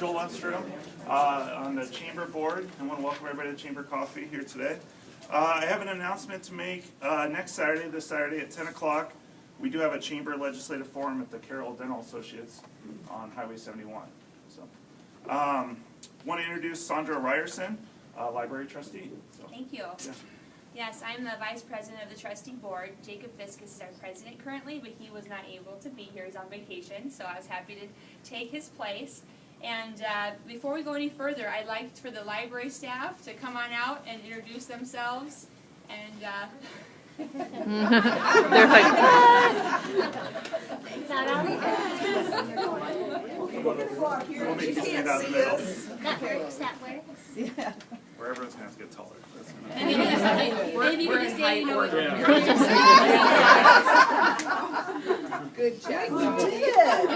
Joel Lundstrom on the Chamber Board. I want to welcome everybody to Chamber Coffee here today. I have an announcement to make. Next Saturday, this Saturday at 10 o'clock, we do have a Chamber Legislative Forum at the Carroll Dental Associates on Highway 71. So, want to introduce Sandra Ryerson, Library Trustee. So, thank you. Yeah. Yes, I'm the Vice President of the Trustee Board. Jacob Fiskus is our President currently, but he was not able to be here. He's on vacation, so I was happy to take his place. And before we go any further, I'd like for the library staff to come on out and introduce themselves. And they're like, we'll make you stand out in the middle. That works, that works. Yeah. Where everyone's going to have to get taller. maybe you can just say, you know, good job. We did.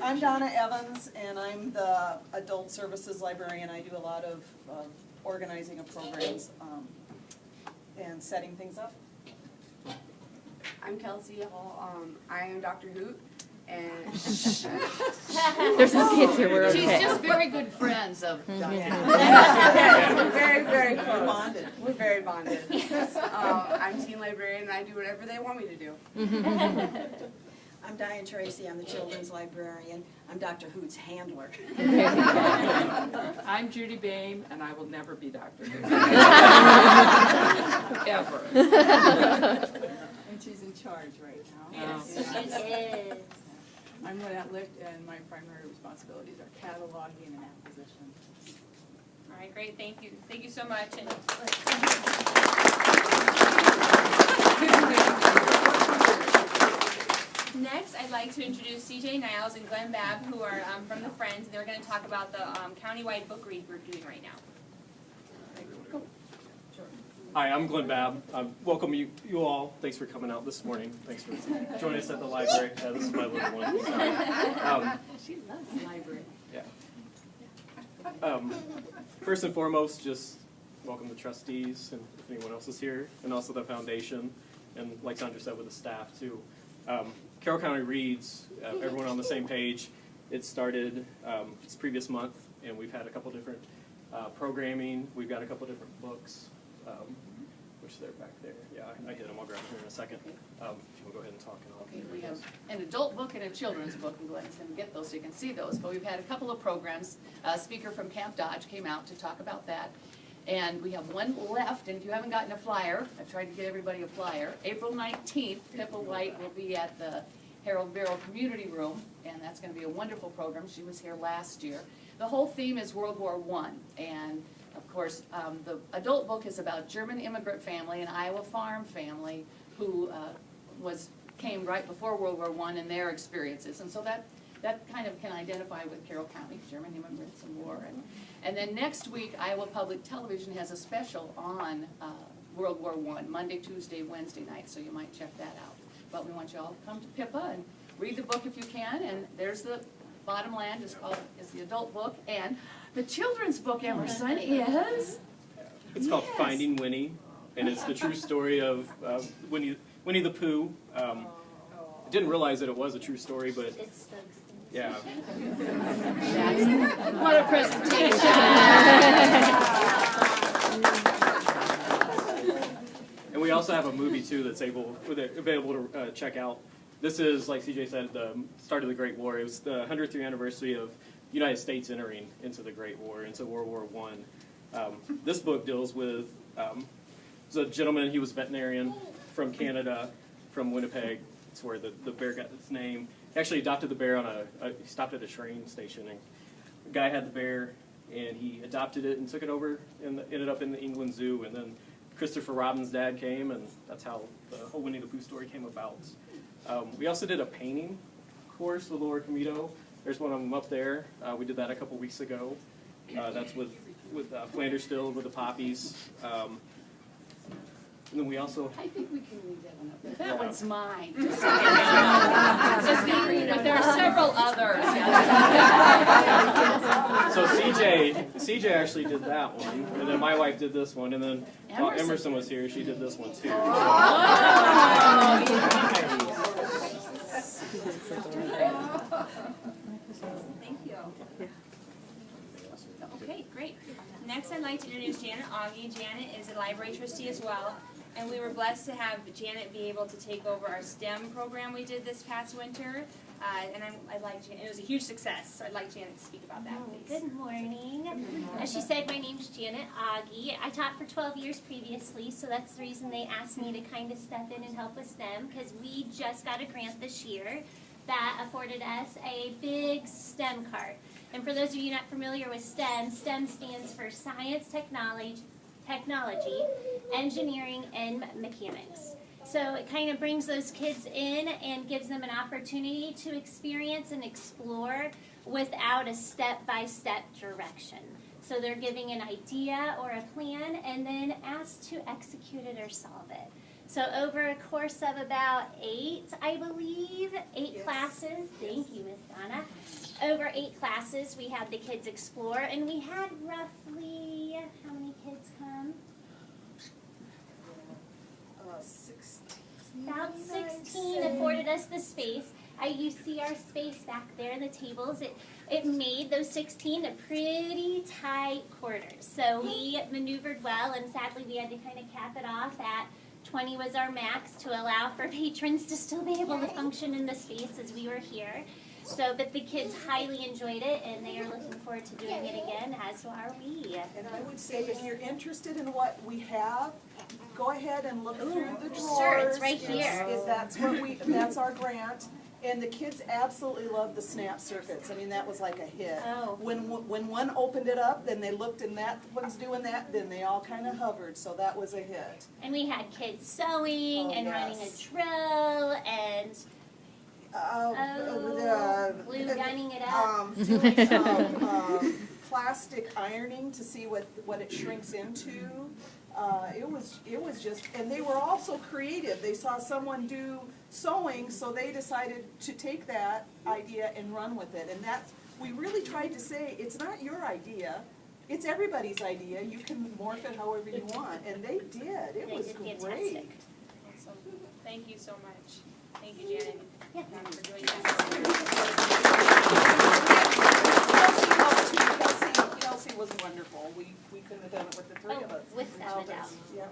I'm Donna Evans, and I'm the Adult Services Librarian. I do a lot of organizing of programs and setting things up. I'm Kelsey Hall. I am Dr. Hoot, and there's some kids here. We're okay. she's just very good friends of Dr. Yeah. We're very, very close. We're bonded. We're very bonded. I'm teen librarian, and I do whatever they want me to do. I'm Diane Tracy. I'm the children's librarian. I'm Dr. Hoot's handler. I'm Judy Boehm, and I will never be Dr. Hoot. Ever. And she's in charge right now. Yes, she is. I'm Lynette Licht, and my primary responsibilities are cataloging and acquisition. all right, great, thank you. Thank you so much. And next, I'd like to introduce CJ Niles and Glenn Babb, who are from the Friends, and they're going to talk about the countywide book read we're doing right now. Hi, I'm Glenn Babb. Welcome you all. Thanks for coming out this morning. Thanks for joining us at the library. This is my little one. She loves the library. Yeah. First and foremost, just welcome the trustees and if anyone else is here, and also the foundation, and like Sandra said, with the staff too. Carroll County Reads, everyone on the same page. It started this previous month, and we've had a couple different programming. We've got a couple different books, which they're back there. Yeah, I hit them. I'll grab them here in a second. If you want to go ahead and talk. Okay, we have an adult book and a children's book, and Glenn's going to get those so you can see those. But we've had a couple of programs. A speaker from Camp Dodge came out to talk about that. And we have one left, and if you haven't gotten a flyer, I've tried to get everybody a flyer. April 19th, Pippa White will be at the Harold Barrow Community Room, and that's going to be a wonderful program. She was here last year. The whole theme is World War I, and of course, the adult book is about German immigrant family, an Iowa farm family who came right before World War I and their experiences, and so that kind of can identify with Carroll County, German immigrants and war. And then next week, Iowa Public Television has a special on World War I, Monday, Tuesday, Wednesday night, so you might check that out. But we want you all to come to Pippa and read the book if you can, and there's the bottom line is the adult book, and the children's book, Emerson, is? It's called Finding Winnie, and it's the true story of Winnie the Pooh. I didn't realize that it was a true story, but yeah. What a presentation! And we also have a movie too that's available to check out. This is, like CJ said, the start of the Great War. It was the 100th year anniversary of the United States entering into the Great War, into World War I. This book deals with there's a gentleman. He was a veterinarian from Canada, from Winnipeg. That's where the bear got its name. He actually adopted the bear on he stopped at a train station, and the guy had the bear, and he adopted it and took it over, and ended up in the England Zoo. And then Christopher Robin's dad came, and that's how the whole Winnie the Pooh story came about. We also did a painting course with Laura Comito. There's one of them up there. We did that a couple weeks ago. That's with Flanders Field with the poppies. And then we also... I think we can leave that one up there. That Yeah. one's mine. Just so you know. But there are several others. So CJ actually did that one, and then my wife did this one, and then while Emerson was here, she did this one too. Oh. Thank you. Great. Next, I'd like to introduce Janet Augie. Janet is a library trustee as well, and we were blessed to have Janet be able to take over our STEM program we did this past winter. And I'd like Janet, it was a huge success, so I'd like Janet to speak about that, please. Good morning. As she said, my name's Janet Augie. I taught for 12 years previously, so that's the reason they asked me to kind of step in and help with STEM, because we just got a grant this year that afforded us a big STEM cart. And for those of you not familiar with STEM, STEM stands for Science, Technology, Engineering, and Mechanics. So it kind of brings those kids in and gives them an opportunity to experience and explore without a step-by-step direction. So they're giving an idea or a plan and then asked to execute it or solve it. So over a course of about 8 classes, thank you, Miss Donna. Over 8 classes, we had the kids explore, and we had roughly, how many kids come? 16. About 16 afforded us the space. You see our space back there, the tables. It made those 16 a pretty tight quarters. So we maneuvered well, and sadly we had to kind of cap it off at 20 was our max to allow for patrons to still be able to function in the space as we were here. So, but the kids highly enjoyed it, and they are looking forward to doing it again, as are we. And I would say if you're interested in what we have, go ahead and look through the drawers. Sure, it's right here. That's our grant. And the kids absolutely love the snap circuits. I mean, that was like a hit. Oh. When one opened it up, then they looked and that one's doing that, then they all kind of hovered, so that was a hit. And we had kids sewing Oh, and yes. running a drill and glue gunning it up. Doing some plastic ironing to see what it shrinks into. It was just, and they were also creative. They saw someone do sewing, so they decided to take that idea and run with it. And that's, we really tried to say, it's not your idea, it's everybody's idea. You can morph it however you want. And they did. It was great. Fantastic. Awesome. Thank you so much. Thank you, Janet, for doing that. Kelsey was wonderful. We couldn't have done it with the 3 of us. Without a doubt. Yeah.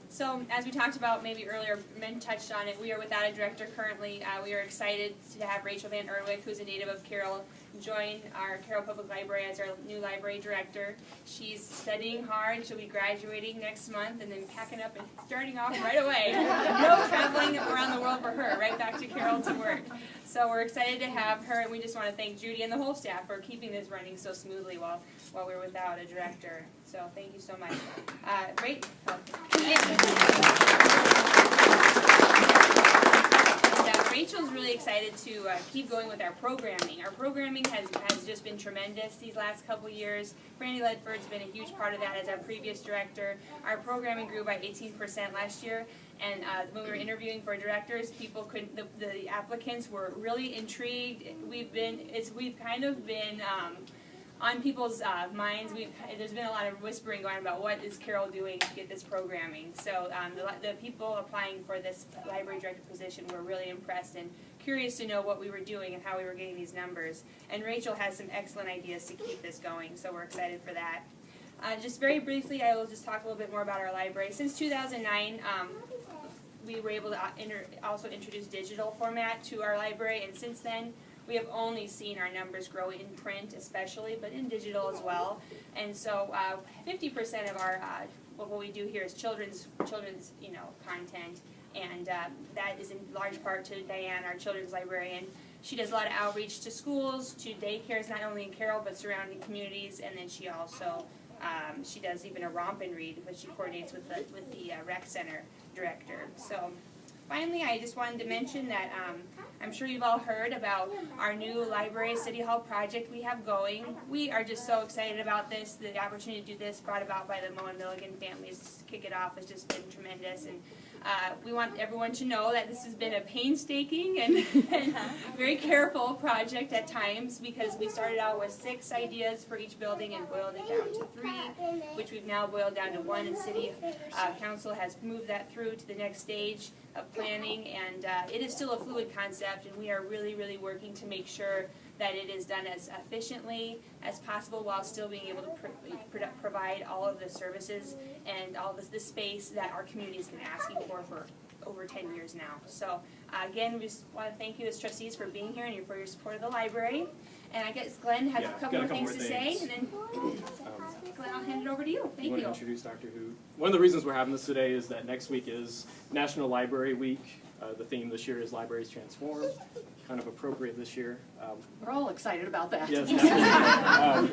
So, as we talked about maybe earlier, men touched on it, we are without a director currently. We are excited to have Rachel Van Erwick, who's a native of Carroll, join our Carroll Public Library as our new library director. She's studying hard. She'll be graduating next month and then packing up and starting off right away. No traveling around the world for her, right back to Carroll to work. So we're excited to have her, and we just want to thank Judy and the whole staff for keeping this running so smoothly while we're without a director. So thank you so much. Rachel's really excited to keep going with our programming. Our programming has just been tremendous these last couple years. Brandy Ledford's been a huge part of that as our previous director. Our programming grew by 18% last year. And when we were interviewing for directors, people couldn't. The applicants were really intrigued. We've kind of been on people's minds. There's been a lot of whispering going on about what is Carroll doing to get this programming. So the people applying for this library director position were really impressed and curious to know what we were doing and how we were getting these numbers. And Rachel has some excellent ideas to keep this going, so we're excited for that. Just very briefly, I will just talk a little bit more about our library. Since 2009, we were able to also introduce digital format to our library, and since then, we have only seen our numbers grow in print especially, but in digital as well. And so 50% of our what we do here is children's content, and that is in large part to Diane, our children's librarian. She does a lot of outreach to schools, to daycares, not only in Carroll but surrounding communities, and then she also she does even a romp and read, which she coordinates with the rec center director. So finally, I just wanted to mention that I'm sure you've all heard about our new library City Hall project we have going. We are just so excited about this. The opportunity to do this brought about by the Moe and Milligan families to kick it off has just been tremendous. And we want everyone to know that this has been a painstaking and very careful project at times, because we started out with 6 ideas for each building and boiled it down to 3, which we've now boiled down to 1, and City Council has moved that through to the next stage of planning, and it is still a fluid concept, and we are really, really working to make sure that it is done as efficiently as possible while still being able to provide all of the services and all the space that our community has been asking for over 10 years now. So again, we just want to thank you as trustees for being here and for your support of the library. And I guess Glenn has a couple more things to say, and then Glenn, I'll hand it over to you. Thank you. I want to introduce Dr. Hoot. One of the reasons we're having this today is that next week is National Library Week. The theme this year is Libraries Transform. Kind of appropriate this year. We're all excited about that. Yes, definitely.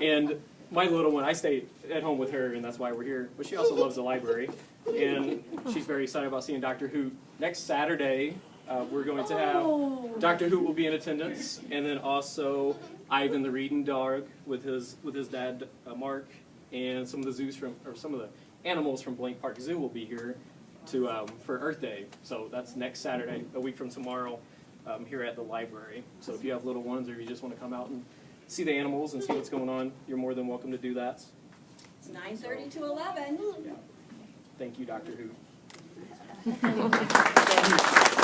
And my little one, I stay at home with her, and that's why we're here. But she also loves the library, and she's very excited about seeing Dr. Hoot. Next Saturday, we're going to have Dr. Hoot will be in attendance, and then also Ivan the Reading Dog with his dad Mark, and some of the some of the animals from Blank Park Zoo will be here for Earth Day. So that's next Saturday, a week from tomorrow, here at the library. So if you have little ones or you just want to come out and see the animals and see what's going on, you're more than welcome to do that. It's 9:30 to 11. Yeah. Thank you, Dr. Hoot.